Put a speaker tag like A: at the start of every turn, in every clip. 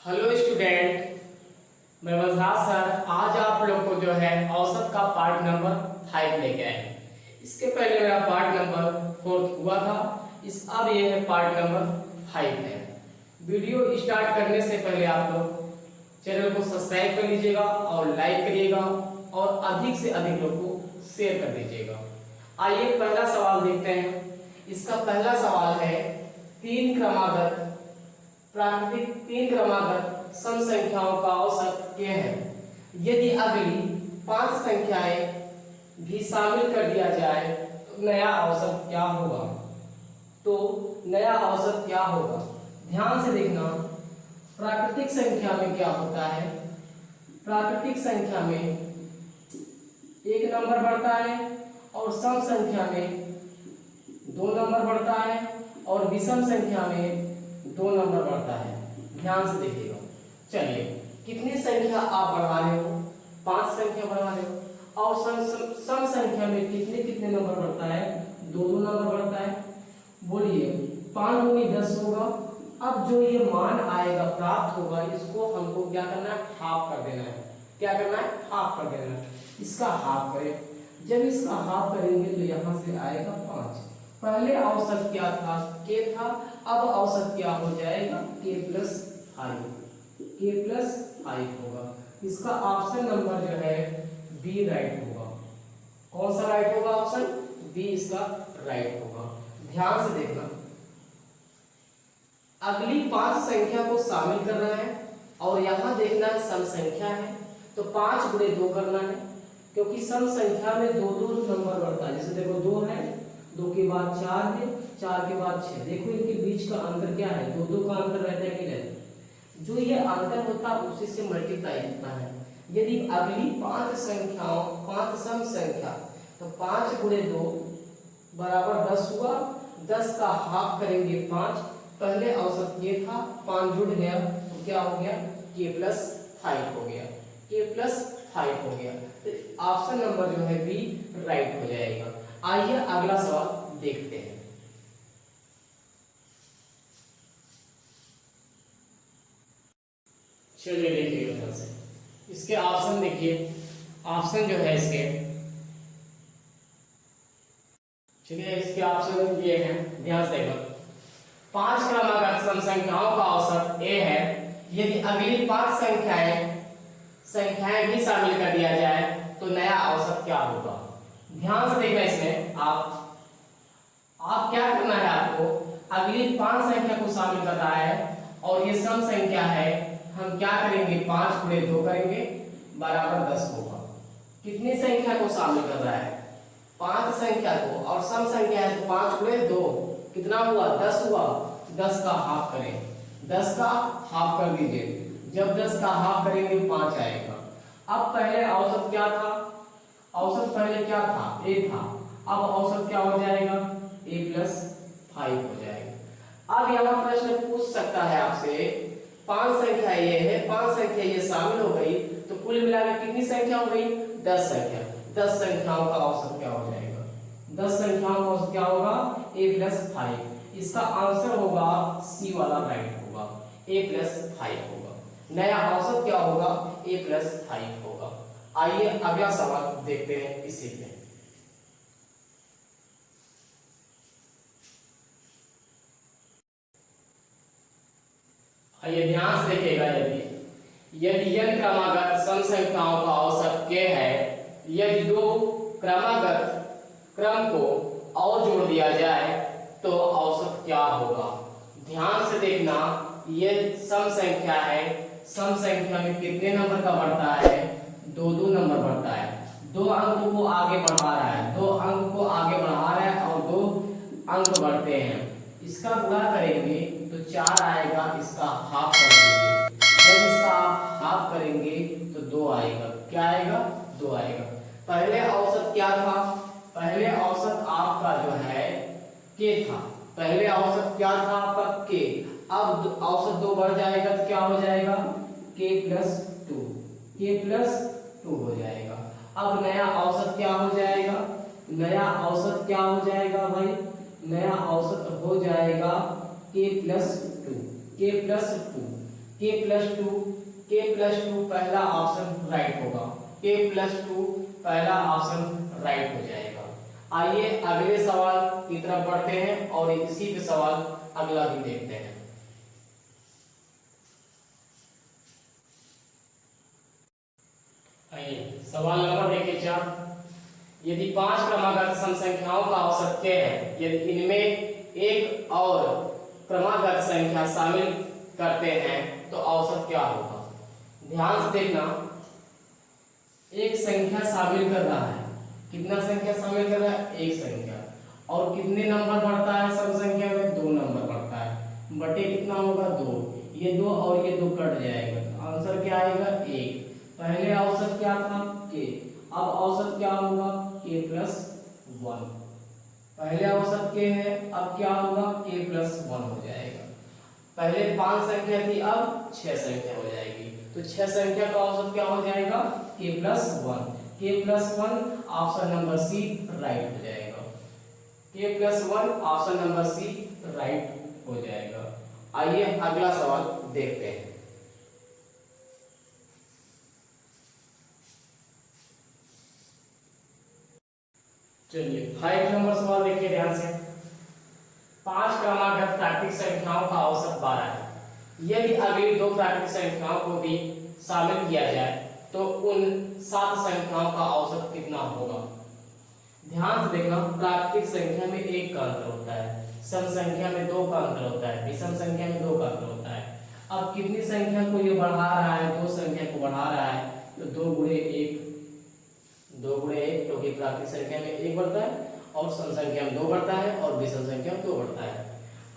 A: Hello student, मैं वजराज sir आज आप लोग को जो है औसत का पार्ट नंबर 5 लेके आए। इसके पहले मेरा पार्ट नंबर 4 हुआ था, अब ये है पार्ट नंबर 5 है। वीडियो स्टार्ट करने से पहले आप लोग चैनल को सब्सक्राइब कर लीजिएगा और लाइक करिएगा और अधिक से अधिक लोग को शेयर कर दीजिएगा। आइए पहला सवाल देखते हैं। इसका पहला सवाल है, तीन क्रमागत सम संख्याओं का औसत क्या है यदि अगली 5 संख्याएं भी शामिल कर दिया जाए तो नया औसत क्या होगा। ध्यान से देखना। प्राकृतिक संख्या में क्या होता है, प्राकृतिक संख्या में एक नंबर बढ़ता है और सम संख्या में 2 नंबर बढ़ता है और विषम संख्या में 2 नंबर बढ़ता है। ध्यान से देखिएगा। चलिए, कितनी संख्या आप बढ़ा रहे हो? 5 संख्या बढ़ा रहे हो। और सम संख्या में कितने कितने नंबर बढ़ता है? 2 नंबर बढ़ता है। बोलिए, 5 दूनी 10 होगा। अब जो ये मान आएगा, प्राप्त होगा, इसको हमको क्या करना है? हाफ कर देना है। क्या करना है? हाफ कर देना है। इसका हाफ करें। जब इसका हाफ करेंगे तो यहाँ से आएगा 5। पहले औसत क्या था? के था। अब औसत क्या हो जाएगा? के प्लस 5 होगा। इसका ऑप्शन नंबर जो है बी राइट होगा। कौन सा राइट होगा? ऑप्शन बी इसका राइट होगा। ध्यान से देखना। अगली 5 संख्या को शामिल करना है और यहां देखना है सम संख्या है तो 5 गुणे 2 करना है, क्योंकि सम संख्या में 2 नंबर बढ़ता है। जैसे देखो 2 है, 2 के बाद 4 है, 4 के बाद 6। देखो इनके बीच का अंतर क्या है? 2 का अंतर रहता है कि नहीं? जो ये अंतर होता है उसी से मल्टीप्लाई होता है। यदि अगली 5 सम संख्या तो 5 गुणे 2 बराबर 10 हुआ। 10 का हाफ करेंगे 5। पहले औसत ये था, 5 जुड़ गया तो क्या हो गया? के प्लस 5 हो गया। हो गया। तो ऑप्शन नंबर जो है बी राइट हो जाएगा। आइए अगला सवाल देखते हैं। चलिए देखिए ध्यान से। इसके ऑप्शन देखिए। ऑप्शन जो है इसके, चलिए इसके ऑप्शन ये हैं, ध्यान से देखो। 5 क्रमागत सम संख्याओं का औसत ए है यदि अगली 5 संख्याएं भी शामिल कर दिया जाए तो नया औसत क्या होगा। ध्यान से देखना। इसमें आप क्या करना है? आपको अगली 5 संख्या को शामिल करना है और ये सम संख्या है। हम क्या करेंगे? 5 गुणे 2 करेंगे बराबर 10 होगा। कितनी संख्या को शामिल कर रहा है? 5 संख्या को, और सम संख्या है तो 5 गुणे 2 कितना हुआ? 10 हुआ। 10 का हाफ करें। 10 का हाफ कर दीजिए। जब 10 का हाफ करेंगे 5 आएगा। अब पहले औसत क्या था? औसत पहले क्या था? ए था। अब औसत क्या हो जाएगा? ए प्लस 5 हो जाएगा। अब यहाँ प्रश्न पूछ सकता है आपसे, 5 संख्या ये है, 5 संख्या ये शामिल हो गई तो कुल मिलाकर कितनी संख्या हो गई? 10 संख्या। 10 संख्याओं का औसत क्या हो जाएगा? 10 संख्याओं का औसत क्या होगा? ए प्लस 5। इसका आंसर होगा सी वाला राइट होगा। ए प्लस 5 होगा। नया औसत क्या होगा? ए प्लस 5 होगा। आइए अगला सवाल देखते हैं इसी पे। आइए ध्यान से देखिएगा। यदि n क्रमागत सम संख्याओं का औसत k है, यदि 2 क्रमागत क्रम को और जोड़ दिया जाए तो औसत क्या होगा। ध्यान से देखना। ये सम संख्या है। सम संख्या में कितने नंबर का बढ़ता है? 2 नंबर बढ़ता है। 2 अंक को आगे बढ़ा रहा है, 2 अंक को आगे बढ़ा रहा है और 2 अंक बढ़ते हैं। इसका गुणा करेंगे तो 4 आएगा। इसका हाफ कर देंगे। जब इसका हाफ करेंगे तो 2 आएगा। क्या आएगा? 2 आएगा। पहले औसत क्या था? पहले औसत आपका जो है के था। पहले औसत क्या था आपका? के। अब औसत 2 बढ़ जाएगा तो क्या हो जाएगा? के प्लस 2 हो जाएगा। अब नया औसत क्या हो जाएगा? नया औसत क्या हो जाएगा भाई? नया औसत हो जाएगा के प्लस 2। k+2 पहला ऑप्शन राइट होगा, k+2 पहला ऑप्शन राइट हो जाएगा। आइए अगले सवाल की तरफ बढ़ते हैं और इसी पे सवाल अगला भी देखते हैं। आइए सवाल नंबर देखिए 4। यदि 5 क्रमागत सम संख्याओं का औसत k है, यदि इनमें एक और क्रमागत संख्या शामिल करते हैं तो औसत क्या होगा। ध्यान से देखना, एक संख्या शामिल कर रहा है, कितना संख्या शामिल कर रहा है, एक संख्या, और कितने नंबर बढ़ता है सम संख्या में, 2 नंबर बढ़ता है, बटे कितना होगा 2, ये 2 और ये 2 कट जाएगा, तो आंसर क्या आएगा 1। पहले औसत क्या था k, अब औसत क्या होगा k+1। पहले औसत k है, अब क्या होगा k+1 हो जाएगा। पहले 5 संख्या थी, अब 6 संख्या हो जाएगी, तो 6 संख्या का औसत क्या हो जाएगा k+1। k+1 option number C right हो जाएगा, k+1 option number C right हो जाएगा। आइए अगला सवाल देखते हैं। चलिए 5 नंबर सवाल देखिए ध्यान से। 5 क्रमागत प्राकृतिक संख्याओं का औसत 12 है। यदि अगली 2 प्राकृतिक संख्याओं को भी शामिल किया जाए तो उन 7 संख्याओं का औसत कितना होगा। ध्यान से देखना, प्राकृतिक संख्या में 1 का अंतर होता है, सम संख्या में 2 का अंतर होता है, विषम संख्या में 2 का अंतर होता है। अब कितनी संख्या को ये बढ़ा रहा है, 2 संख्या को बढ़ा रहा है, तो 2 गुणे 1, क्योंकि प्राकृतिक संख्या में 1 बढ़ता है और सम संख्या में 2 बढ़ता है और विषम संख्या में 2 बढ़ता है।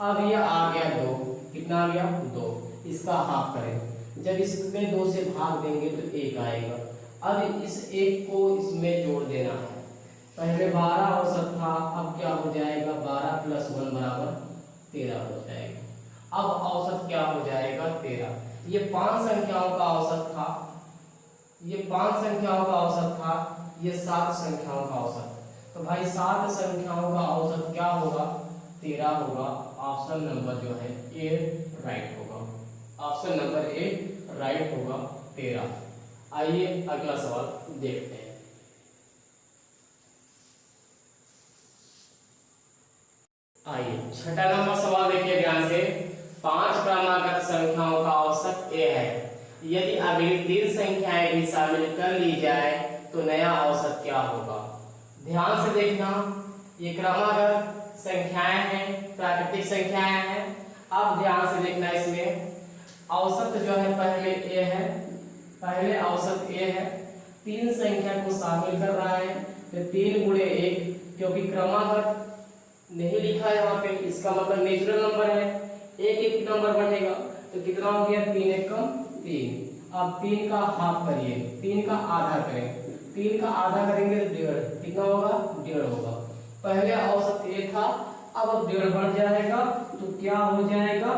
A: अब ये आ गया 2, कितना आ गया 2, इसका हाफ करें, जब इसमें 2 से भाग देंगे तो 1 आएगा। अब इस 1 को इसमें जोड़ देना है, पहले 12 औसत था, अब क्या हो जाएगा 12 + 1 बराबर 13 हो जाएगा। अब औसत क्या हो जाएगा 13। ये 5 संख्याओं का औसत था, ये 5 संख्याओं का औसत था, ये 7 संख्याओं का औसत, तो भाई 7 संख्याओं का औसत क्या होगा 13 होगा। ऑप्शन नंबर जो है ए राइट होगा, ऑप्शन नंबर ए राइट होगा 13। आइए अगला सवाल देखते हैं। आइए 6ठा नंबर सवाल देखिए ध्यान से। 5 क्रमागत संख्याओं का औसत ए है, यदि अगली 3 संख्याएं भी शामिल कर ली जाए तो नया औसत क्या होगा। ध्यान से देखना, ये क्रमागत संख्याएं हैं, प्राकृतिक संख्याएं हैं। अब ध्यान से देखना, इसमें औसत जो है पहले ए है, पहले औसत ए है, 3 संख्या को शामिल कर रहा है, तो 3 गुणे 1, क्योंकि क्रमागत नहीं लिखा है यहाँ पे, इसका मतलब नेचुरल नंबर है, एक नंबर बढ़ेगा, तो कितना हो गया 3 एकम 3। अब 3 का हाफ करिए, 3 का आधा करें, 3 का आधा करेंगे तो 1.5, कितना होगा 1.5 होगा। पहले औसत ए था, अब 1.5 बढ़ जाएगा, तो क्या हो जाएगा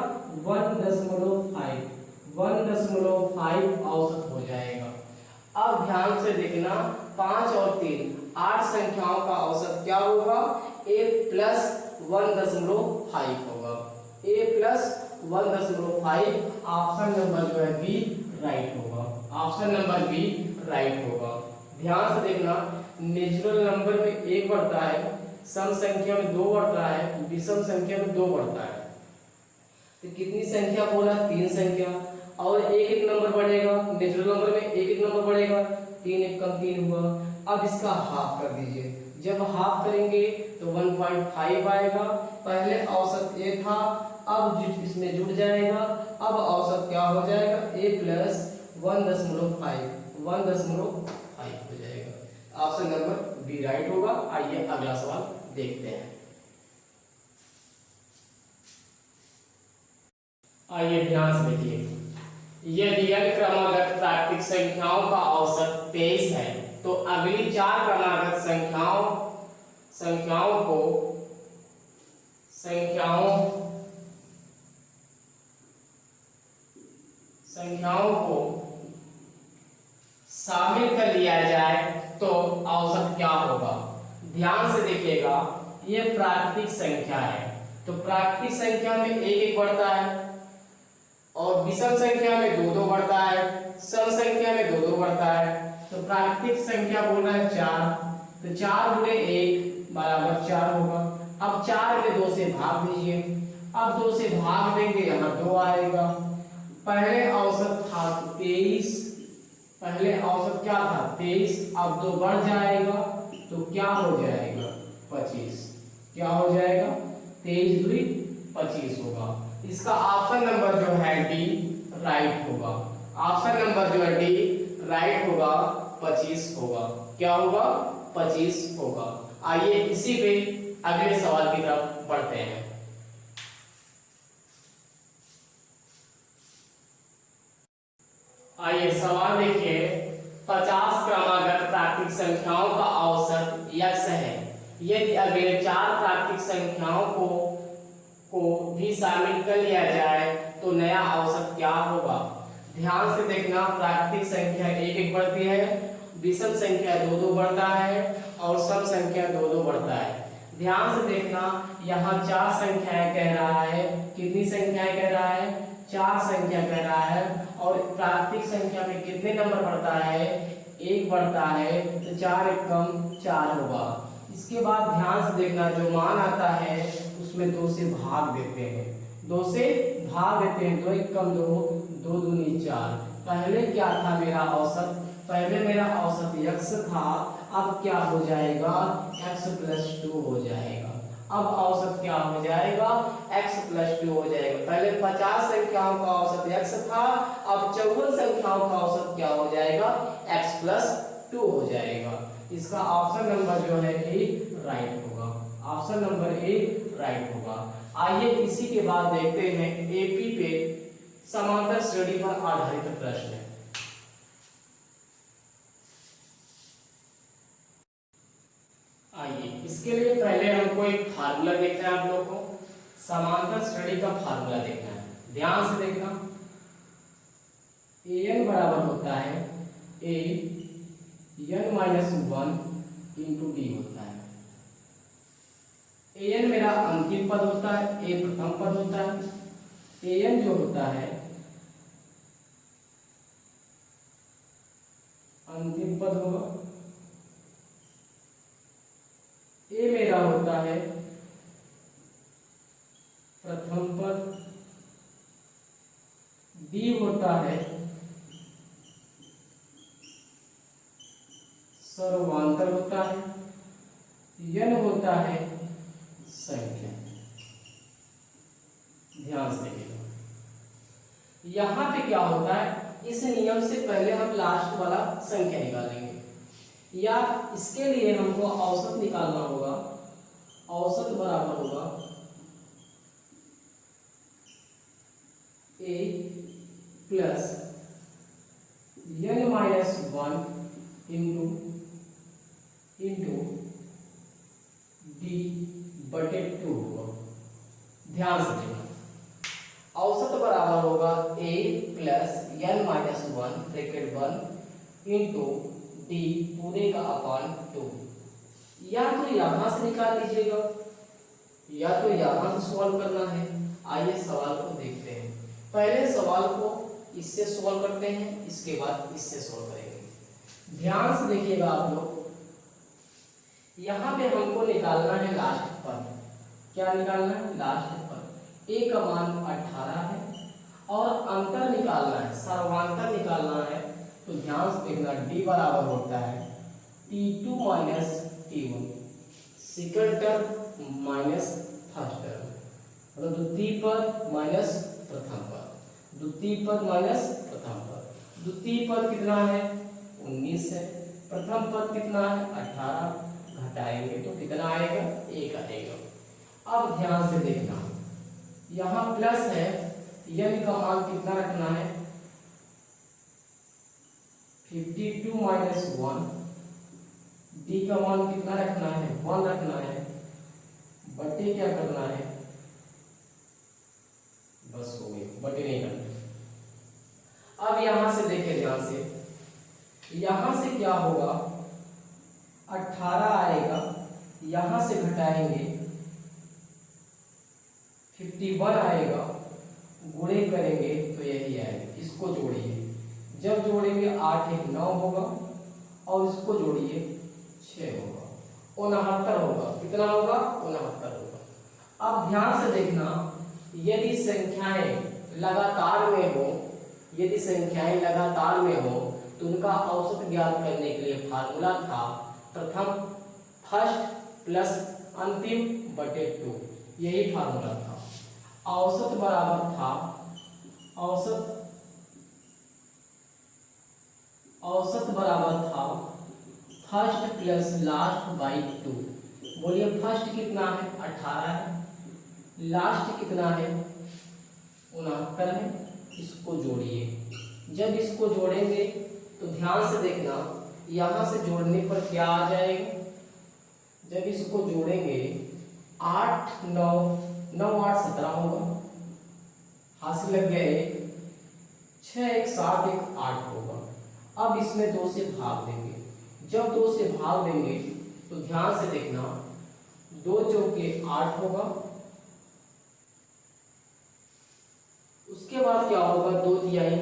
A: 1.5, 1.5 औसत हो जाएगा। अब ध्यान से देखना, 5 और 3 8 संख्याओं का औसत क्या होगा a + 1.5 होगा, a + 1.5। ऑप्शन नंबर जो है बी राइट होगा, ऑप्शन नंबर बी राइट होगा। ध्यान से देखना, नेचुरल नंबर में 1 बढ़ता है, सम संख्या में 2 बढ़ता है, विषम संख्या में 2 बढ़ता है, तो कितनी संख्या बोला 3 संख्या, और एक नंबर बढ़ेगा, नेचुरल नंबर में एक नंबर बढ़ेगा, 3 एकम 3 हुआ। अब इसका हाफ कर दीजिए, जब हाफ करेंगे तो 1.5 आएगा। पहले औसत ए था, अब इसमें जुड़ जाएगा, अब औसत क्या हो जाएगा a + 1.5 हो जाएगा। ऑप्शन नंबर बी राइट होगा। आइए अगला सवाल देखते हैं। आइए ध्यान से देखिए, यदि n क्रमागत प्राकृतिक संख्याओं का औसत 23 है तो अगली 4 क्रमागत संख्याओं को शामिल कर लिया जाए तो औसत क्या होगा। ध्यान से देखिएगा, ये प्राकृतिक संख्या है, तो प्राकृतिक संख्या में 1 बढ़ता है और विषम संख्या में 2 2 बढ़ता है, सम संख्या में 2 2 बढ़ता है। तो प्राकृतिक संख्या बोल रहा है 4, तो 4 गुणे 1 बराबर 4 होगा। अब 4 में 2 से भाग दीजिए, अब 2 से भाग देंगे यहाँ 2 आएगा। पहले औसत था 23, पहले औसत क्या था 23, अब 2 बढ़ जाएगा तो क्या हो जाएगा 25, क्या हो जाएगा 23 दूनी 25 होगा। इसका ऑप्शन नंबर जो है डी राइट होगा। ऑप्शन नंबर जो है डी राइट होगा, 25 होगा। क्या होगा 25 होगा। आइए इसी पे अगले सवाल की तरफ बढ़ते हैं। आइए सवाल देखिए, 50 क्रमागत प्राकृतिक संख्याओं का औसत x है। यदि अगले 4 प्राकृतिक संख्याओं को भी शामिल कर लिया जाए तो नया औसत क्या होगा। ध्यान से देखना, प्राकृतिक संख्या 1 1 बढ़ती है, विषम संख्या 2 2 बढ़ता है और सम संख्या 2 2 बढ़ता है। ध्यान से देखना, यहाँ 4 संख्याएं कह रहा है, कितनी संख्याएं कह रहा है 4 संख्या कह रहा है। और प्राकृतिक संख्या में कितने नंबर बढ़ता है 1 बढ़ता है, तो 4 1 कम 4 होगा। इसके बाद ध्यान से देखना, जो मान आता है उसमें 2 से भाग देते हैं, 2 से भाग देते हैं, 2 1 कम 2, 2 दूनी 4। पहले क्या था मेरा औसत, पहले मेरा औसत x था, अब क्या हो जाएगा x + 2 हो जाएगा। अब औसत क्या हो जाएगा x + 2 हो जाएगा। पहले 50 संख्याओं का औसत x था, अब 54 संख्याओं का औसत क्या हो जाएगा x + 2 हो जाएगा। इसका ऑप्शन नंबर जो है ए राइट होगा। ऑप्शन नंबर ए राइट होगा। आइए इसी के बाद देखते हैं एपी पे समांतर श्रेणी पर आधारित प्रश्न। आइए इसके लिए पहले हमको एक फार्मूला देखना है, आप लोगों को समांतर श्रेणी का फार्मूला देखना है। ध्यान से देखना, an बराबर होता है a n - 1 × d होता है। an मेरा अंतिम पद होता है, a प्रथम पद होता है। an जो होता है अंतिम पद होगा, a मेरा होता है प्रथम पद, d होता है सर्वांतर होता है, n होता है संख्या। ध्यान से देखिएगा, यहां पे क्या होता है, इस नियम से पहले हम लास्ट वाला संख्या निकालेंगे, या इसके लिए हमको औसत निकालना होगा। औसत बराबर होगा a + n - 1 इंटू d/2 होगा। ध्यान से देखना, औसत बराबर होगा a + n - 1 bracket 1 into d पूरे का अपान 2। या तो यहां से निकाल लीजिएगा या तो यहां से सॉल्व करना है। आइए सवाल को देखते हैं। पहले सवाल को इससे सॉल्व करते हैं, इसके बाद इससे सॉल्व करेंगे। ध्यान से देखिएगा आप लोग, यहाँ पे हमको निकालना है लास्ट पद। क्या निकालना है लास्ट पद। a का मान 18 है और अंतर निकालना है, सर्वांतर निकालना है। तो ध्यान से देखना, d बराबर होता है t2 - t1, second term minus first term, मतलब द्वितीय पद माइनस प्रथम पद, द्वितीय पद माइनस प्रथम पद। द्वितीय पद कितना है 19 है, प्रथम पद कितना है 18, घटाएंगे तो कितना आएगा 1 आएगा। अब ध्यान से देखना, यहाँ प्लस है, n का मान कितना रखना है 52 - 1, d का मान कितना रखना है 1 रखना है, बटे क्या करना है, बस हो गई, बटे नहीं करना। अब यहां से देखिए ध्यान से, यहां से क्या होगा 18 आएगा, यहां से घटाएंगे 51 आएगा, गुणे करेंगे तो यही आएगा। इसको जोड़िए, जब जोड़ेंगे 8 एक 9 होगा और इसको जोड़िए 6 होगा, 69 होगा। कितना होगा? 69 होगा। अब ध्यान से देखना, यदि संख्याएं लगातार में हो, यदि संख्याएं लगातार में हो तो उनका औसत ज्ञात करने के लिए फार्मूला था प्रथम फर्स्ट प्लस अंतिम बटे 2, यही फार्मूला था। औसत बराबर था, औसत बराबर था फर्स्ट प्लस लास्ट बाई 2। बोलिए फर्स्ट कितना है? 18 है, लास्ट कितना है? 69 है। इसको जोड़िए, जब इसको जोड़ेंगे तो ध्यान से देखना, यहां से जोड़ने पर क्या आ जाएगा? जब इसको जोड़ेंगे 8 9 9 8 17 होगा, हासिल लग गया 1, 6 1 7 1 8 होगा। अब इसमें 2 से भाग देंगे, जब 2 से भाग देंगे तो ध्यान से देखना, 2 चौके 8 होगा, उसके बाद क्या होगा? 2 तिहाई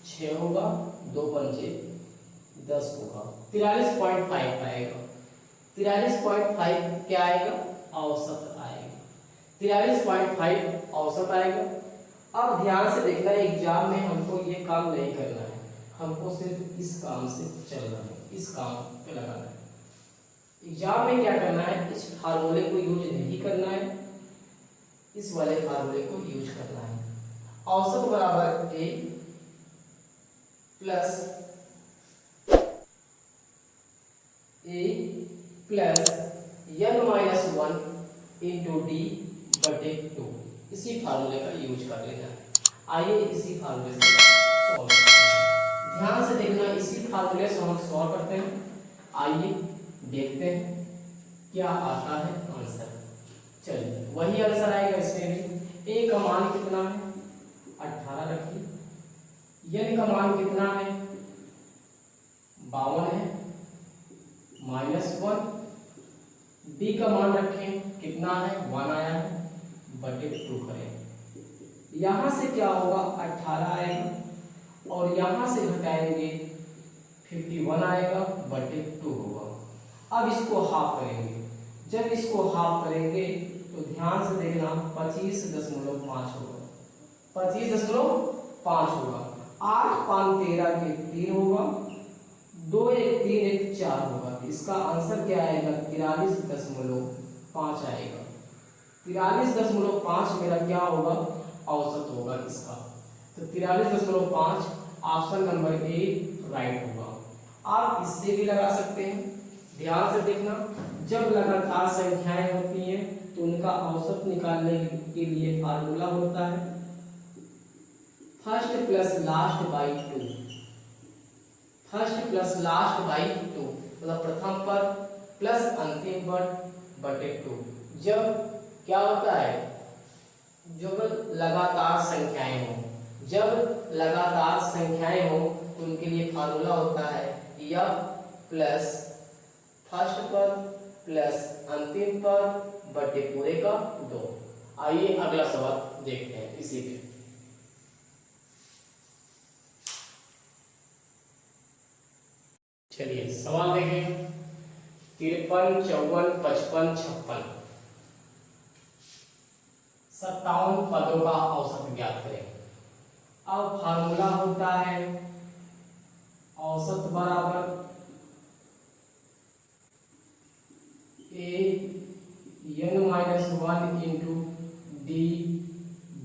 A: 6 होगा, 2 पंचे 10 होगा, 43.5 आएगा। 43.5 क्या आएगा? औसत आएगा। 43.5 औसत आएगा। अब ध्यान से देखना, एग्जाम में हमको ये काम नहीं करना है, हमको सिर्फ इस काम से चलना है, इस काम पे लगाना है। एग्जाम में क्या करना है? इस फार्मूले को यूज नहीं करना है, इस वाले फार्मूले को यूज करना है। औसत बराबर a plus n minus 1 into d बटे 2, इसी फार्मूले का यूज कर लेना है। आइए इसी फार्मूले से सॉल्व करते हैं। ध्यान से देखना, इसी फार्मूले से हम सॉल्व करते हैं। आइए देखते हैं क्या आता है आंसर। चलिए वही आंसर आएगा इसमें भी। ए का मान कितना है? 18 रखिए। n का मान कितना है? 52 है, -1। d का मान रखें, कितना है? 1 आया है, बटे 2 करें। यहां से क्या होगा? 18 आएगा और यहां से घटाएंगे 51 आएगा, बटे 2 होगा। अब इसको हाफ करेंगे, जब इसको हाफ करेंगे तो ध्यान से देखना, 25.5 होगा, 25.5 होगा। 8 5 13 के 3 होगा, 2 1 3 1 4 होगा। इसका आंसर क्या आएगा? 43.5 आएगा। 43.5 मेरा क्या होगा? औसत होगा इसका। तो 43.5 ऑप्शन नंबर ए राइट होगा। आप इससे भी लगा सकते हैं। ध्यान से देखना, जब लगातार संख्याएं होती हैं तो उनका औसत निकालने के लिए फार्मूला होता है first plus last by 2। First plus last by 2 मतलब प्रथम पद प्लस अंतिम पद बटे 2। जब क्या होता है? जब लगातार संख्याएं हो, जब लगातार संख्याएं हो तो उनके लिए फार्मूला होता है f प्लस फर्स्ट पद प्लस अंतिम पद बटे पूरे का 2। आइए अगला सवाल देखते हैं इसी पे। चलिए सवाल देखें। 53 54 55 56 57 पदों का औसत ज्ञात करें। अब फार्मूला होता है औसत बराबर n-1 इंटू डी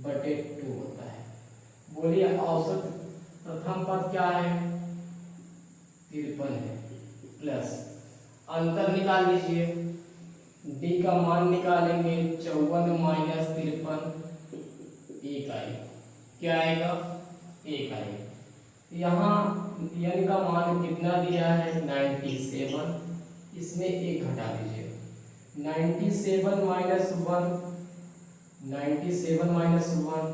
A: बटे 2 होता है। बोलिए औसत प्रथम पद क्या है? 53 है, प्लस अंतर निकाल लीजिए, डी का मान निकालेंगे 54 माइनस 53 1 आएगा। क्या आएगा? 1 आएगा। यहाँ n का मान कितना दिया है? 97, इसमें 1 घटा दीजिए। 97 माइनस 1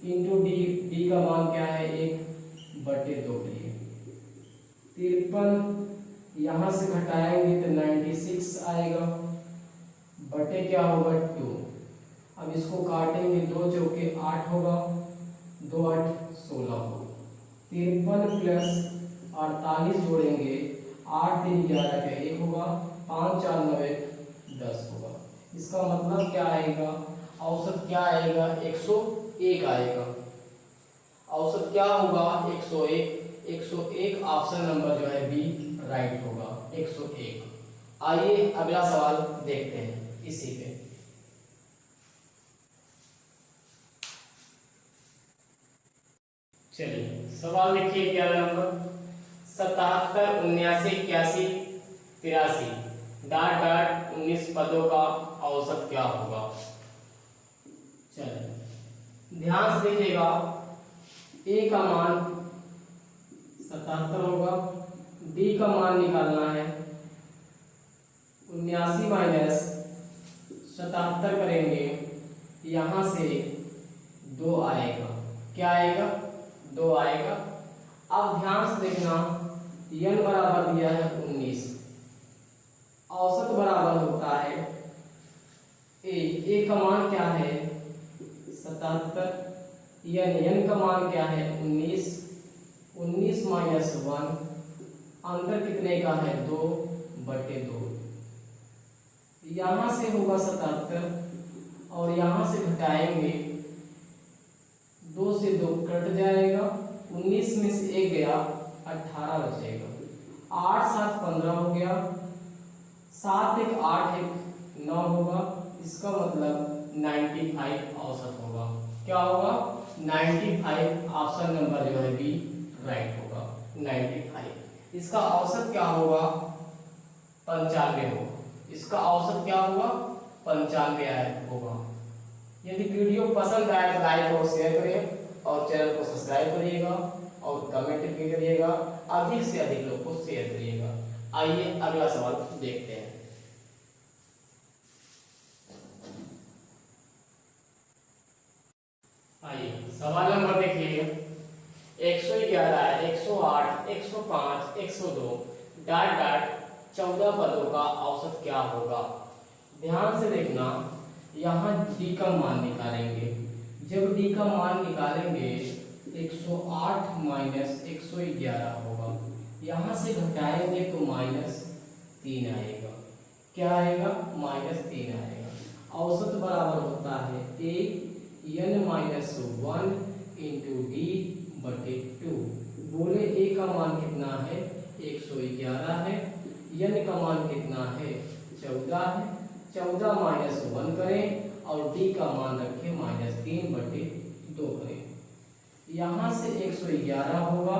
A: इंटू डी का मान क्या है? 1 बटे 2 लिए 53 यहाँ से घटाएंगे तो 96 आएगा, बटे क्या होगा? 2। अब इसको काटेंगे, 2 चौके 8 होगा, 2 8 16 होगा। 53 प्लस 48 जोड़ेंगे, 8 3 11 का 1 होगा, 5 4 9 1 10 होगा। इसका मतलब क्या आएगा, औसत क्या आएगा, 101 आएगा। औसत क्या होगा, 101। 101 ऑप्शन नंबर जो है बी राइट होगा, 101। आइए अगला सवाल देखते हैं इसी पे। चलिए सवाल देखिए 11 नंबर, 77 79 81 83 डॉट डॉट 19 पदों का औसत क्या होगा। चलिए ध्यान से देखिएगा, ए का मान 77 होगा, डी का मान निकालना है, 79 माइनस 77 करेंगे, यहां से 2 आएगा, क्या आएगा, 2 आएगा। अब ध्यान से देखना, n बराबर दिया है 19, औसत बराबर होता है ए का मान क्या है 77, n का मान क्या है 19, 19 माइनस 1, अंतर कितने का है 2/2, यहां से होगा 77 और यहां से घटाएंगे, 2 से 2 कट जाएगा, 19 में से 1 गया, 18 बचेगा, 8 7 15 हो गया, 7 1 8 1 9 होगा। इसका मतलब 95 औसत होगा, क्या होगा 95, ऑप्शन नंबर जो है बी राइट होगा, 95। इसका औसत क्या होगा 95 होगा, इसका औसत क्या होगा 95 होगा। यदि वीडियो पसंद आए तो लाइक और शेयर करें और चैनल को सब्सक्राइब करिएगा और कमेंट भी करिएगा, अधिक से अधिक लोग को शेयर करिएगा। आइए अगला सवाल देखते हैं। आइए सवाल नंबर देखिए, 111 108 105 102 डॉट डॉट 14 पदों का औसत क्या होगा। ध्यान से देखना, यहाँ डी का मान निकालेंगे, जब डी का मान निकालेंगे 108 माइनस 111 होगा, यहाँ से घटाएंगे तो -3 आएगा, क्या आएगा -3 आएगा। औसत बराबर होता है ए n माइनस 1 इंटू डी बटे 2। बोले ए का मान कितना है 111 है, n का मान कितना है 14 है, 14 माइनस 1 करें और डी का मान रखें -3/2 करें, यहाँ से 111 होगा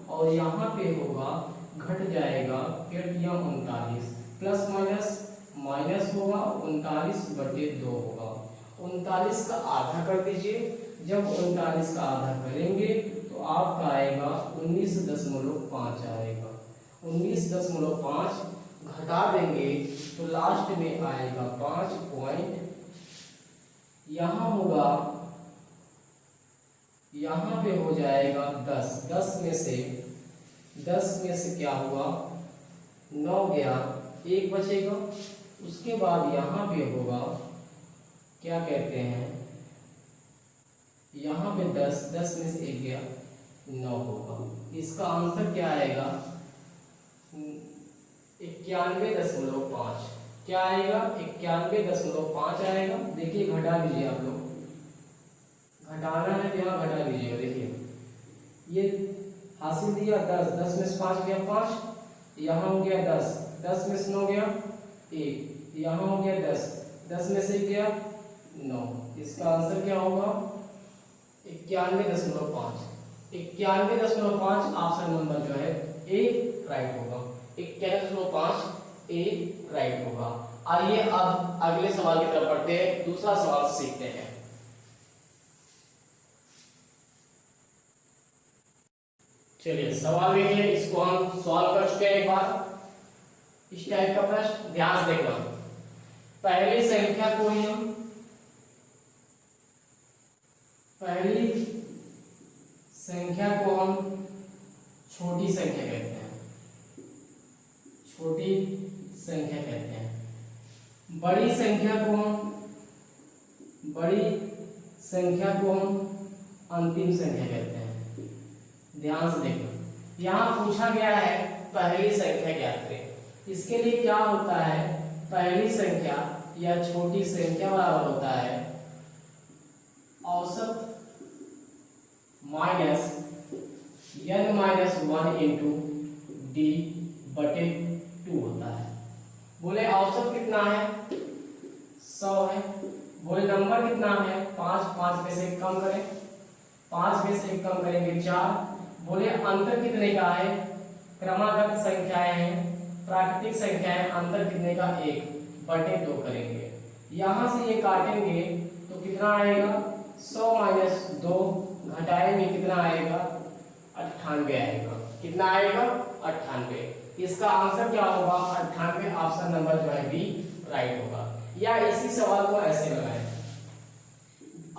A: और यहाँ पे होगा, घट जाएगा, फिर दिया 39, प्लस माइनस माइनस होगा, 39/2 होगा। 39 का आधा कर दीजिए, जब 39 का आधा करेंगे तो आपका आएगा 19.5 आएगा, 19.5 घटा देंगे तो लास्ट में आएगा 5 पॉइंट, यहाँ होगा, यहाँ पे हो जाएगा 10, 10 में से क्या हुआ 9 गया, 1 बचेगा। उसके बाद यहाँ पे होगा, क्या कहते हैं, यहाँ पे 10 में से 1 गया, 9 होगा। इसका आंसर क्या आएगा 91.5, क्या आएगा 91.5 आएगा। देखिए घटा लीजिए, आप लोग घटाना है तो यहाँ घटा लीजिएगा। देखिए ये हासिल दिया 10, 10 में से 5 गया 5, यहाँ हो गया 10, 10 में से 9 गया 1, यहाँ हो गया 10, 10 में से 1 गया 9। इसका आंसर क्या होगा 91.5, 91.5 ऑप्शन नंबर जो है ए राइट होगा, 91.5 ए राइट होगा। आइए अब अगले सवाल की तरफ बढ़ते हैं, दूसरा सवाल सीखते हैं। चलिए सवाल देखिए, इसको हम सॉल्व कर चुके हैं एक बार। इस टाइप का प्रश्न ध्यान से देखना, पहली संख्या को ही हम छोटी संख्या कहते हैं, छोटी संख्या कहते हैं। बड़ी संख्या को हम अंतिम संख्या कहते हैं। ध्यान से देखना, यहाँ पूछा गया है पहली संख्या ज्ञात करें। इसके लिए क्या होता है, पहली संख्या या छोटी संख्या बराबर होता है औसत माइनस n-1 इंटू d बटे 2 होता है। बोले औसत कितना है, 100 है। बोले नंबर कितना है, 5, 5 में से कम करें, 5 में से कम करेंगे 4। बोले अंतर कितने का है, क्रमागत संख्याएं हैं, प्राकृतिक संख्याएं, अंतर कितने का 1 बटे 2 करेंगे। यहां से ये काटेंगे तो कितना आएगा, 100 माइनस 2 घटाएंगे कितना आएगा, 98 आएगा। कितना आएगा, 98। इसका आंसर क्या होगा, 98। ऑप्शन नंबर जो है बी राइट होगा। या इसी सवाल को ऐसे लगाएं,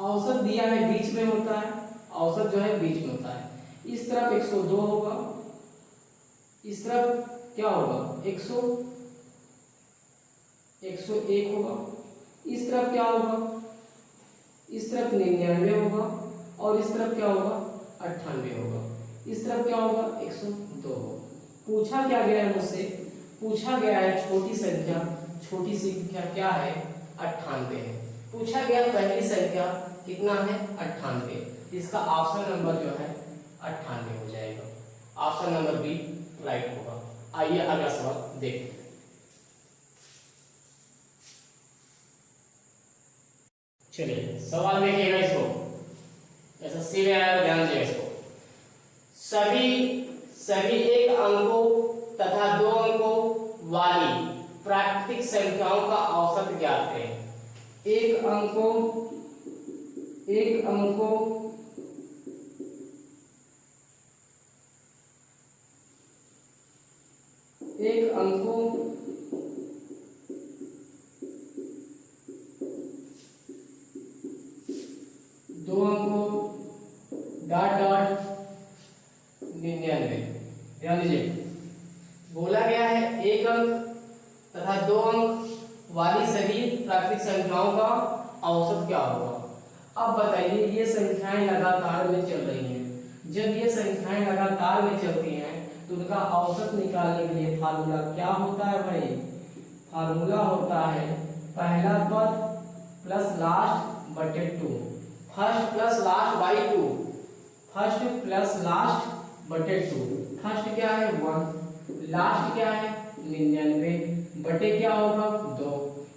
A: औसत दिया है बीच में होता है, औसत जो है बीच में होता है। इस तरफ 102 होगा, इस तरफ क्या होगा, 101 होगा, इस तरफ क्या होगा, इस तरफ 99 होगा, और इस तरफ क्या होगा, 98 होगा। इस तरफ क्या होगा, 102 होगा। पूछा क्या गया है मुझसे, पूछा गया है छोटी संख्या, छोटी संख्या क्या है, 98 है। पूछा गया पहली संख्या कितना है, 98। इसका ऑप्शन नंबर जो है 98 हो जाएगा। ऑप्शन नंबर बी राइट होगा। आइए अगला सवाल देखते हैं। चलिए सवाल देखिएगा इसको, ऐसा सी में आया, ध्यान दीजिएगा इसको। सभी एक अंकों तथा 2 अंकों वाली प्राकृतिक संख्याओं का औसत ज्ञात करें। एक अंकों दो अंकों डॉट डॉट 99। ध्यान दीजिए, बोला गया है एक अंक तथा 2 अंक वाली सभी प्राकृतिक संख्याओं का औसत क्या होगा। अब बताइए, ये संख्याएं लगातार में चल रही हैं। जब ये संख्याएं लगातार में चलती हैं तो उनका औसत निकालने के लिए फार्मूला क्या होता है भाई, फार्मूला होता है पहला पद प्लस लास्ट बटे 2, first plus last by 2, first plus last बटे 2। फर्स्ट क्या है 1, लास्ट क्या है 99 बटे क्या होगा 2।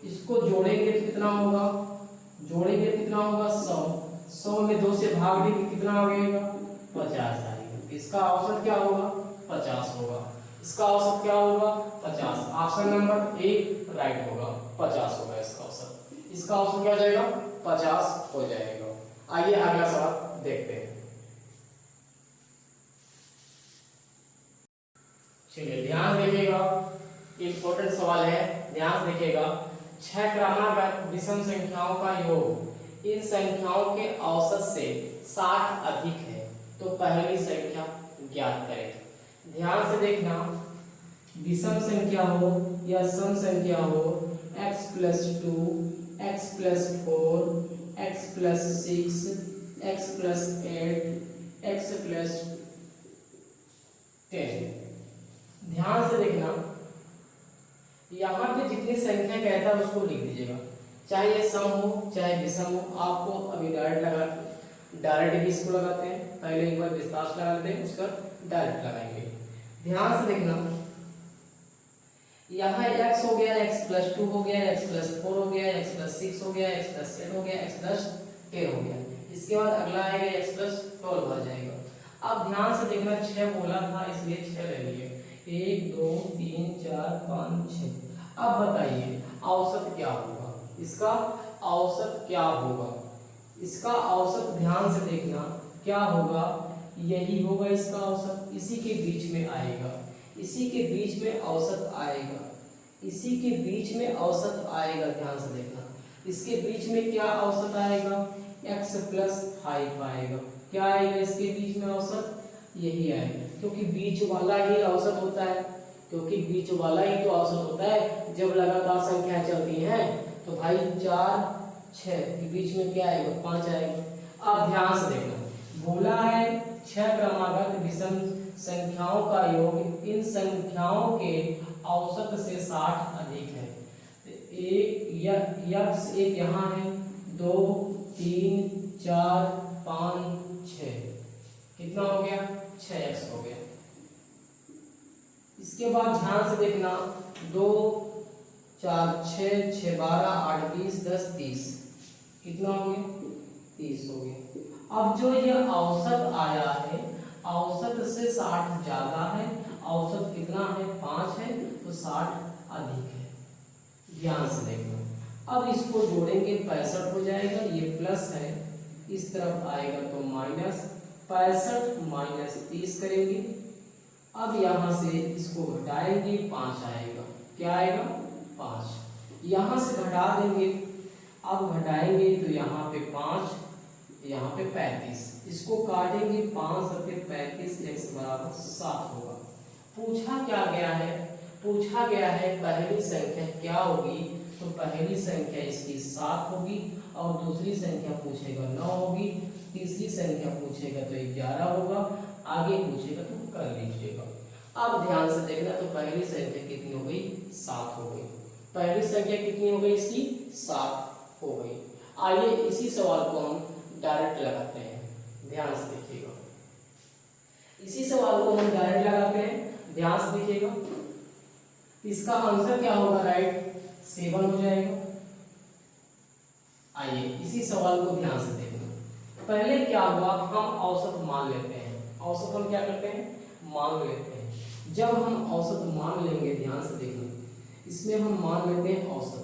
A: इसको जोड़ेंगे तो कितना होगा, जोड़ेंगे कितना होगा 100, 100 में 2 से भाग देंगे कितना हो जाएगा 50 आएगा। इसका औसत क्या होगा 50 होगा। इसका औसत क्या होगा 50। ऑप्शन नंबर ए राइट होगा, 50 होगा इसका औसत। इसका औसत क्या हो जाएगा 50 हो जाएगा। आइए अगला सवाल देखते हैं। चलिए ध्यान से देखिएगा, इंपॉर्टेंट सवाल है, ध्यान से देखिएगा। 6 क्रमागत विषम संख्याओं का योग इन संख्याओं के औसत से 60 अधिक है तो पहली संख्या ज्ञात करें। ध्यान से देखना, विषम संख्या हो या सम संख्या हो, x + 2, x + 4, x + 6, x + 8, x + 10। ध्यान से देखना, यहाँ पे जितनी संख्या कहता है उसको लिख दीजिएगा, चाहे ये सम हो चाहे विषम हो। आपको अभी डायरेक्ट भी इसको लगाते हैं, पहले एक बार विस्तार से लगा लेते हैं, उसका डायरेक्ट लगाएंगे। ध्यान से देखना, यहाँ x हो गया, x + 2 हो गया, x + 4 हो गया, x + 6 हो गया, x + 8 हो गया, x + 10 हो गया। इसके बाद अगला आएगा x + 12 आ जाएगा। अब ध्यान से देखना, 6 बोला था इसलिए 6 ले लिए, 1 2 3 4 5 6। अब बताइए औसत क्या होगा, इसका औसत क्या होगा, इसका औसत ध्यान से देखना क्या होगा, यही होगा इसका औसत, इसी के बीच में आएगा, इसी के बीच में औसत आएगा, इसी के बीच में औसत आएगा। ध्यान से देखना, इसके बीच में क्या औसत आएगा, x + 5 आएगा। क्या आएगा इसके बीच में औसत, यही आएगा, क्योंकि बीच वाला ही औसत होता है, क्योंकि बीच वाला ही तो औसत होता है। जब लगातार संख्या चलती हैं तो भाई 4 6 के बीच में क्या आएगा 5 आएगा। अब ध्यान से देखना, बोला है 6 क्रमागत विषम संख्याओं का योग इन संख्याओं के औसत से 60 अधिक है। यक्स एक यहाँ है, 2 3 4 5 6, कितना हो गया 6x हो गया। इसके बाद ध्यान से देखना, 2 4 6 6 12 8 20 10 30, कितना हो गया 30 हो गया। अब जो ये औसत आया है, औसत से 60 ज्यादा है, औसत कितना है 5 है, तो 60 अधिक है। ध्यान से देखना, अब इसको जोड़ेंगे 65 हो जाएगा, ये प्लस है, इस तरफ आएगा तो माइनस, 65 माइनस 30 करेंगे। अब यहाँ से इसको घटाएंगे, 5 आएगा, क्या आएगा 5। यहाँ से घटा देंगे, अब घटाएंगे तो यहाँ पे 5, यहाँ पे 35, इसको काटेंगे 5 सत्ते 35, x बराबर 7 होगा। पूछा क्या गया है, पूछा गया है पहली संख्या क्या होगी, तो पहली संख्या इसकी 7 होगी, और दूसरी संख्या पूछेगा 9 होगी, तीसरी संख्या पूछेगा तो 11 होगा, आगे पूछेगा तो कर लीजिएगा। अब ध्यान से देखना, तो पहली संख्या कितनी हो गई 7 हो गई, पहली संख्या कितनी हो गई इसकी 7 हो गई। आइए इसी सवाल को हम डायरेक्ट लगाते हैं, ध्यान से देखिएगा, इसी सवाल को हम डायरेक्ट लगाते हैं, ध्यान से देखिएगा। इसका आंसर क्या होगा, राइट 7 हो जाएगा। आइए इसी सवाल को ध्यान से देखना, पहले क्या हुआ, हम औसत मान लेते हैं, औसत हम क्या करते हैं मान लेते हैं। जब हम औसत मान लेंगे, ध्यान से देखना, इसमें हम मान लेते हैं औसत,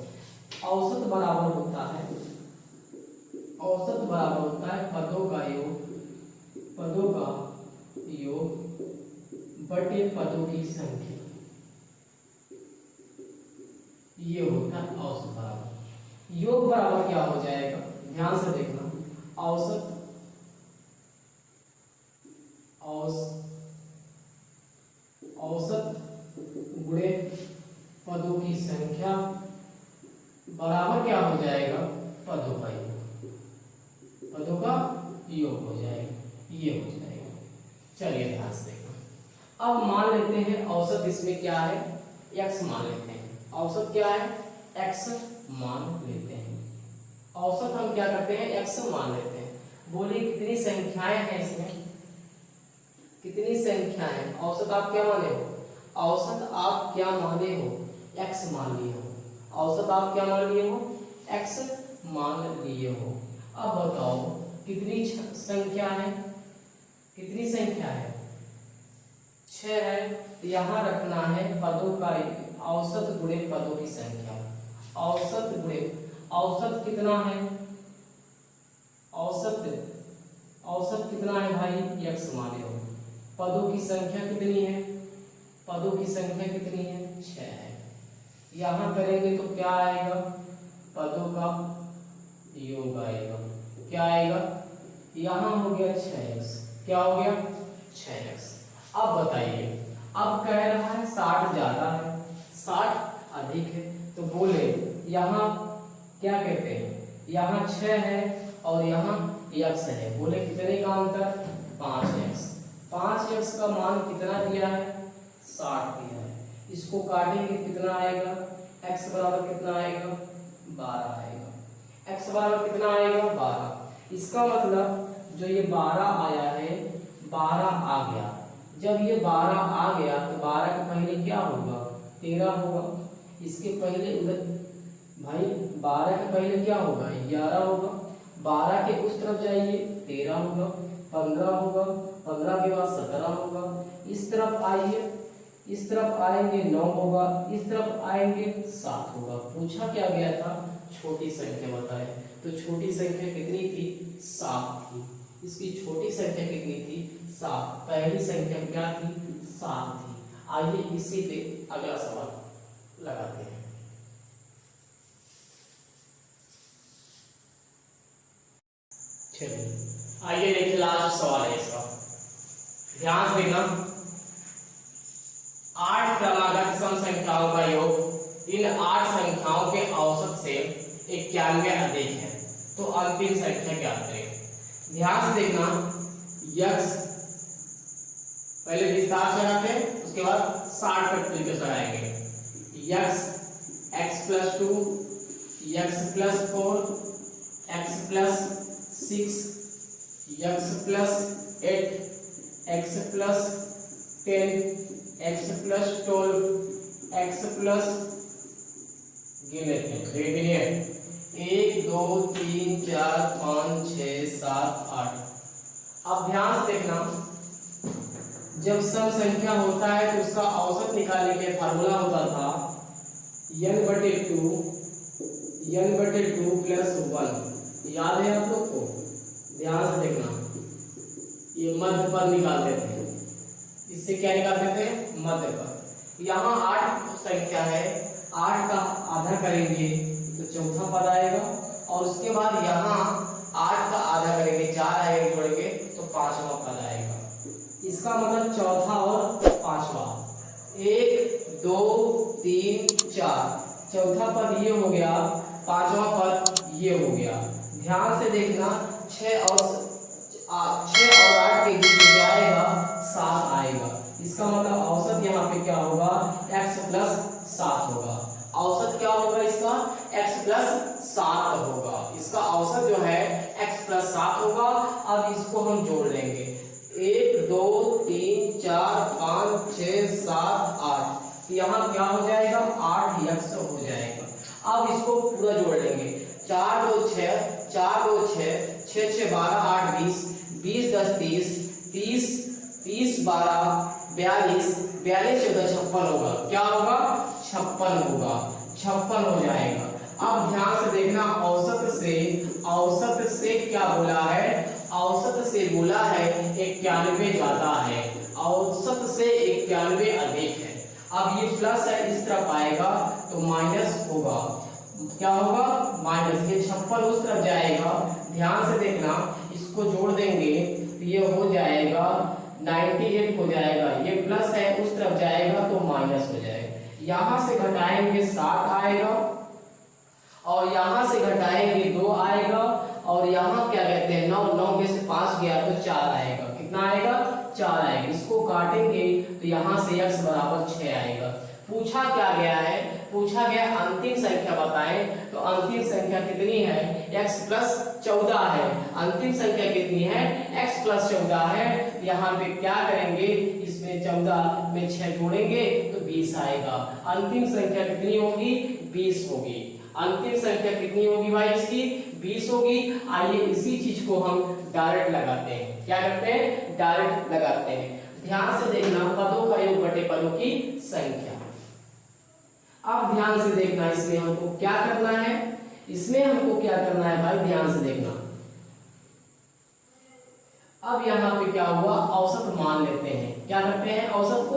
A: औसत बराबर होता है, औसत बराबर होता है पदों का योग, पदों का योग बटे पदों की संख्या, ये होता है औसत बराबर। योग बराबर क्या हो जाएगा, ध्यान से देखना, औसत औसत गुणे पदों की संख्या बराबर क्या हो जाएगा, पदों का योग, पदों का योग हो जाएगा, ये हो जाएगा। चलिए ध्यान से देखना, अब मान लेते हैं औसत, इसमें क्या है x मान लेते हैं, औसत क्या है x मान लेते हैं, औसत हम क्या करते हैं x मान लेते हैं। बोलिए कितनी संख्याएं हैं इसमें, कितनी संख्याएं, औसत आप क्या माने हो, औसत आप क्या माने हो x मान लिए हो, औसत आप क्या मान लिए हो x मान लिए हो। अब बताओ कितनी संख्या है, कितनी संख्या है 6 है, तो यहाँ रखना है पदों का औसत गुणे पदों की संख्या, औसत गुणे, औसत कितना है, औसत कितना है भाई x माने हो, पदों की संख्या कितनी है, पदों की संख्या कितनी है 6 है। यहाँ करेंगे तो क्या आएगा, पदों का योग आएगा, क्या आएगा, यहाँ हो गया 6x, क्या हो गया 6x। अब बताइए, अब कह रहा है 60 ज्यादा है, 60 अधिक है, तो बोले यहाँ क्या कहते हैं, यहाँ 6 है और यहाँ x है, बोले कितने का अंतर 5x, 5x का मान कितना दिया है 60 दिया है, इसको काटेंगे कितना आएगा, x बराबर कितना आएगा 12 आएगा, x बराबर कितना आएगा 12। इसका मतलब जो ये 12 आया है 12 आ गया, जब ये 12 आ गया तो 12 के पहले क्या होगा 13 होगा, इसके पहले उधर भाई 12 के पहले क्या होगा 11 होगा, 12 के उस तरफ जाइए 13 होगा, 15 होगा, 15 के बाद 17 होगा, इस तरफ आइए, इस तरफ आएंगे 9 होगा, इस तरफ आएंगे 7 होगा। पूछा क्या गया था, छोटी संख्या बताए, तो छोटी संख्या कितनी थी 7 थी, इसकी छोटी संख्या कितनी थी 7, पहली संख्या क्या थी 7 थी। आइए इसी पे अगला सवाल लगाते हैं। चलिए आइए देखिए लास्ट सवाल है इसका, ध्यान से देखना, 8 क्रमागत सम संख्याओं का योग इन 8 संख्याओं के औसत से 91 अधिक है, तो अंतिम संख्या क्या करें। ध्यान से देखना, पहले 20 से लगाते हैं, उसके बाद 60 पे तरीके से लगाएंगे। x x + 2 x + 4 x + 6 x + 8 x + 10 x + 12 x + गिन लेते हैं, देखिए 1 2 3 4 5 6 7 8। अब ध्यान से देखना, जब सम संख्या होता है तो उसका औसत निकालने के लिए फार्मूला होता था n/2 + 1। याद है आप लोग को? ध्यान से देखना, ये मध्य पद निकालते थे, इससे क्या निकालते थे? मध्य पद। यहाँ 8 संख्या है, 8 का आधा करेंगे तो चौथा पद आएगा, और उसके बाद यहाँ 8 का आधा करेंगे, 4 आएगा, जोड़ेंगे तो 5वां पद आएगा। इसका मतलब चौथा और पांचवा, 1 2 3 4, चौथा पद ये हो गया, पांचवा पद ये हो गया। ध्यान से देखना, 6 और 8 के बीच में आएगा 7 आएगा। इसका मतलब औसत यहाँ पे क्या होगा? x + 7 होगा। औसत क्या होगा इसका? x + 7 होगा। इसका औसत जो है x + 7 होगा। अब इसको हम जोड़ लेंगे, 1 2 3 4 5 6 7 8, यहाँ क्या हो जाएगा? 8x हो जाएगा। अब इसको पूरा जोड़ लेंगे, 4 2 6 4 2 6 6 6 12 8 20 20 10 30 30 30 12 42 42 14 56 होगा। क्या होगा? 56 होगा, 56 हो जाएगा। अब ध्यान से देखना, औसत से क्या बोला है? औसत से बोला है 91 ज्यादा है, औसत से 91 अधिक है। अब ये प्लस है, इस तरफ आएगा तो माइनस होगा। क्या होगा? माइनस। ये 56 उस तरफ जाएगा, ध्यान से देखना, इसको जोड़ देंगे तो ये हो जाएगा 98 हो जाएगा। ये प्लस है, उस तरफ जाएगा तो माइनस हो जाएगा। यहां से घटाएंगे 60 आएगा, और यहां से घटाएंगे 2 आएगा, और यहाँ क्या कहते हैं 9 9 में से 5 गया तो 4 आएगा। कितना आएगा? 4 आएगा। इसको काटेंगे तो यहाँ से x = 6 आएगा। पूछा क्या गया है? पूछा गया अंतिम संख्या बताएं, तो अंतिम संख्या कितनी है? x + 14 है। अंतिम संख्या कितनी है? x + 14 है। यहाँ पे क्या करेंगे? इसमें 14 में 6 जोड़ेंगे तो 20 आएगा। अंतिम संख्या कितनी होगी? 20 होगी। अंतिम संख्या कितनी होगी भाई? इसकी 20 होगी। आइए इसी चीज को हम डायरेक्ट लगाते हैं। क्या करते हैं? डायरेक्ट लगाते हैं। ध्यान से देखना, पदों का योग बटे पदों की संख्या। अब ध्यान से देखना, इसमें हमको क्या करना है? इसमें हमको क्या करना है भाई? ध्यान से देखना। अब यहाँ पे क्या हुआ? औसत मान लेते हैं। क्या करते हैं? औसत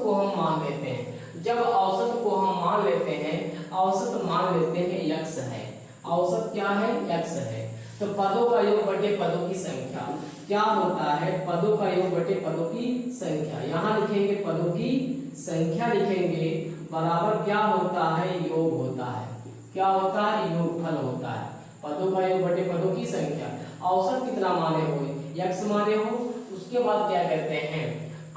A: को हम मान लेते हैं। जब औसत को हम मान लेते हैं, औसत मान लेते हैं x है। औसत क्या है? x है। तो पदों का योग बटे पदों की संख्या क्या होता है? पदों का योग बटे पदों की संख्या। यहाँ लिखेंगे पदों की संख्या, लिखेंगे बराबर क्या होता है? योग होता है। क्या होता है? योगफल होता है। पदों का योग बटे पदों की संख्या। औसत कितना माने हो? x माने हो। उसके बाद क्या कहते हैं?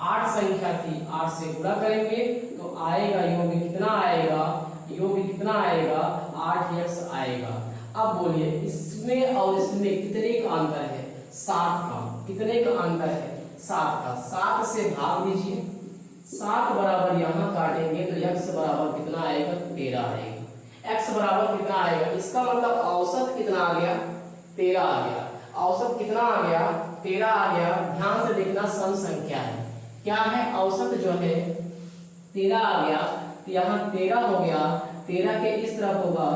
A: 8 संख्या थी, 8 से गुणा करेंगे तो आएगा योग कितना आएगा? योग कितना आएगा? 8x आएगा। अब बोलिए, इसमें और इसमें कितने का अंतर है? 7 का। कितने का अंतर है? 7 का। 7 से भाग दीजिए, 7 बराबर यहाँ काटेंगे तो x बराबर कितना आएगा? 13 आएगा। x बराबर कितना आएगा? इसका मतलब औसत कितना आ गया? 13 आ गया। औसत कितना आ गया? 13 आ गया। ध्यान से देखना, सम संख्या है। क्या है? औसत जो है 13 आ गया, तो यहाँ 13 हो गया। 13 के इस तरफ होगा,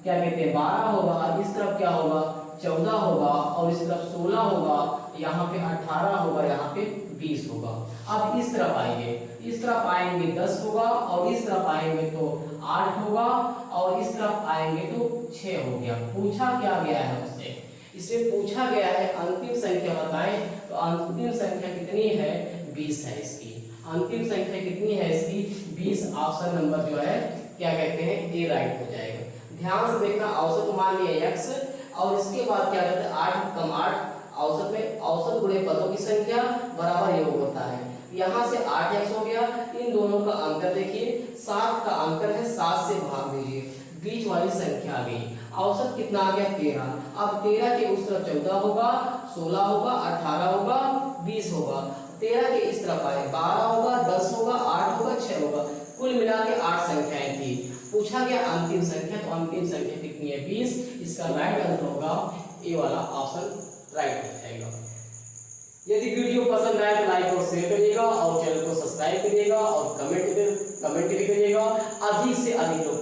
A: क्या कहते हैं? 12 होगा। इस तरफ क्या होगा? 14 होगा, और इस तरफ 16 होगा। यहाँ पे 18 होगा, यहाँ पे 20 होगा। अब इस तरफ आएंगे, इस तरफ आएंगे 10 होगा, और इस तरफ आएंगे तो 8 होगा, और इस तरफ आएंगे तो 6 हो गया। पूछा क्या गया है उससे? इसमें पूछा गया है अंतिम संख्या बताएं, तो अंतिम संख्या कितनी है? 20 है इसकी। अंतिम संख्या कितनी है इसकी? 20। ऑप्शन नंबर जो है क्या कहते हैं? ए राइट हो जाएगा। ध्यान से देखना, औसत मान लिया x, और इसके बाद क्या कहते हैं? 8 कम 8 औसत में औसत गुणे पदों की संख्या बराबर योग होता है। यहाँ से 8x हो गया, इन दोनों का अंतर देखिए 7 का अंतर है, 7 से भाग दीजिए, बीच वाली संख्या आ गई। औसत कितना आ गया 13। अब 13 के उस तरफ 14 होगा, 16 होगा, 18 होगा, 20 होगा। 13 के इस तरफ आए 12 होगा, 10 होगा, 8 होगा, 6 होगा। कुल मिला के 8 संख्याएं थी। पूछा गया अंतिम संख्या, तो अंतिम संख्या कितनी है 20। इसका राइट आंसर होगा ए वाला ऑप्शन राइट हो जाएगा। यदि वीडियो पसंद आए तो लाइक और शेयर करिएगा और चैनल को सब्सक्राइब करिएगा और कमेंट भी करिएगा। अधिक से अधिक लोग